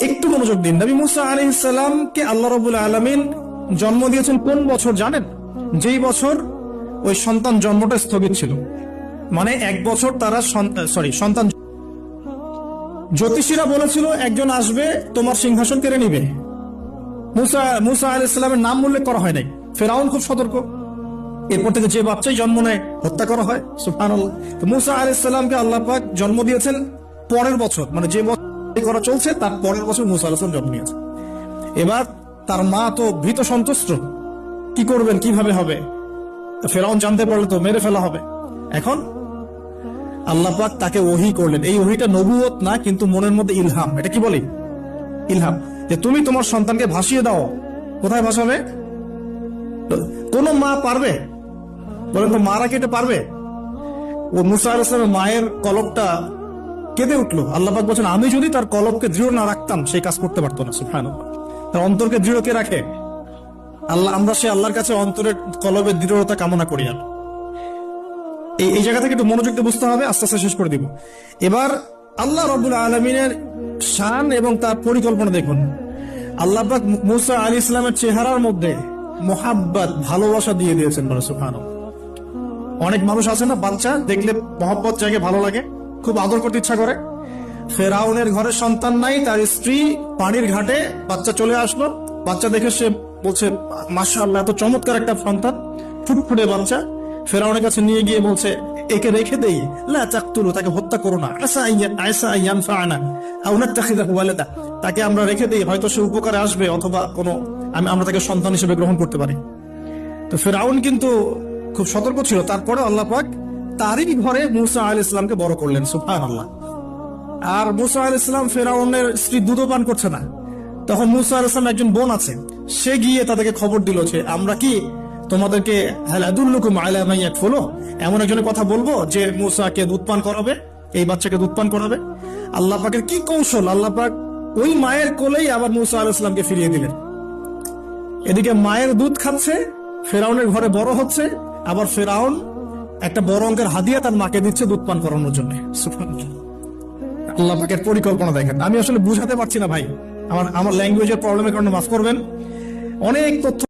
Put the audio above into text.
একটু মনোযোগ দিন। নবী মুসা আলাইহিস সালামকে আল্লাহ রাব্বুল আলামিন জন্ম দিয়েছেন কোন বছর জানেন? যেই বছর ওই সন্তান জন্মটা স্থগিত ছিল, মানে 1 বছর তারা সন্তান। জ্যোতিষীরা বলেছিল একজন আসবে তোমার সিংহাসন কেড়ে নিবে। মুসা আলাইহিস সালামের নাম উল্লেখ করা হয় নাই। ফেরাউন খুব সতর্ক, এরপর থেকে যে বাচ্চাই জন্ম নেয় হত্যা করা হয়। সুবহানাল্লাহ। তো মুসা আলাইহিস সালামকে আল্লাহ পাক জন্ম দিয়েছেন পরের বছর, মানে যে বছর করা চলছে তার পরের বছর মুসা আলাইহিস সালাম জন্ম নিয়েছে। এবার তার মা তো ভীত সন্ত্রস্ত, কি করবেন, কিভাবে হবে? ফেরাউন জানতে পারলে তো মেরে ফেলা হবে। এখন আল্লাহ পাক তাকে ওহী করলেন। এই ওহীটা নবুয়ত না, কিন্তু মনের মধ্যে ইলহাম। এটা কি বলি? ইলহাম। যে তুমি তোমার সন্তানকে ভাসিয়ে দাও। কোথায় ভাসাবে? কোন মা পারবে বলেন তো? মারা কেটে পারবে? ও মুসা আলাইহিস সালামের মায়ের কলবটা কেঁদে উঠলো। আল্লাহ পাক বলছেন আমি যদি তার কলবকে দৃঢ় না রাখতাম সেই কাজ করতে পারতো না। সুবহানাল্লাহ। তার অন্তরকে দৃঢ় কে রাখে? আল্লাহ। আমরা সে আল্লাহর কাছে অন্তরের কলবের দৃঢ়তা কামনা করি। আর এই জায়গা থেকে একটু মনোযোগ দিয়ে বুঝতে হবে, আস্তে আস্তে শেষ করে দিব। এবার আল্লাহ রাব্বুল আলামিনের শান এবং তার পরিকল্পনা দেখুন। আল্লাহ পাক মুসা আলাইহিস সালামের চেহারার মধ্যে মোহাব্বত, ভালোবাসা দিয়ে দিয়েছেন। সুবহানাল্লাহ। অনেক মানুষ আছে না, বাচ্চা দেখলে মহব্বত জায়গায় ভালো লাগে, খুব আদর করতে ইচ্ছা করে। ফেরাউনের ঘরে সন্তান নাই, তার স্ত্রী পানির ঘাটে বাচ্চা চলে আসলো। বাচ্চা দেখে সে বলছে মাশাআল্লাহ, এত চমৎকার একটা সন্তান, ফুটফুটে বাচ্চা। ফেরাউনের কাছে নিয়ে গিয়ে বলছে একে রেখে দেই, লা তাকতুলু, তাকে হত্যা করো না, আসা ইয়ানফা'না আও নাত্তাখিযাহু ওয়ালাদা, তাকে আমরা রেখে দেই, হয়তো সে উপকারে আসবে, অথবা আমরা তাকে সন্তান হিসেবে গ্রহণ করতে পারি। তো ফেরাউন কিন্তু খুব সতর্ক ছিল। তারপরে আল্লাহ পাক তারই ঘরে মুসা আলাইহিস সালামকে বড় করলেন। সুবহানাল্লাহ। আর মুসা আলাইহিস সালাম ফেরাউনের স্ত্রী দুধ পান করছে না। তখন মুসা আলাইহিস সালাম একজন বোন আছে, সে গিয়ে তাদেরকে খবর দিল যে আমরা কি তোমাদেরকে হাল আদুল্লুকুম আলা মান ইয়াকফুলু, এমন একজনের কথা বলবো যে মুসাকে দুধ পান করাবে, এই বাচ্চাকে দুধ পান করাবে। আল্লাহ পাকের কি কৌশল! আল্লাহ পাক ওই মায়ের কোলেই আবার মুসা আলাইহিস সালামকে ফিরিয়ে দিলেন। এদিকে মায়ের দুধ খাচ্ছে, ফেরাউনের ঘরে বড় হচ্ছে, আবার ফেরাউন একটা বড় অঙ্কের হাদিয়া তার মাকে দিচ্ছে দুধ পান করানোর জন্য। সুবহানাল্লাহ। আল্লাহ পাকের পরিকল্পনা দেখেন। আমি আসলে বুঝাতে পারছি না ভাই, আমার ল্যাঙ্গুয়েজের প্রবলেমের কারণে মাফ করবেন। অনেক তথ্য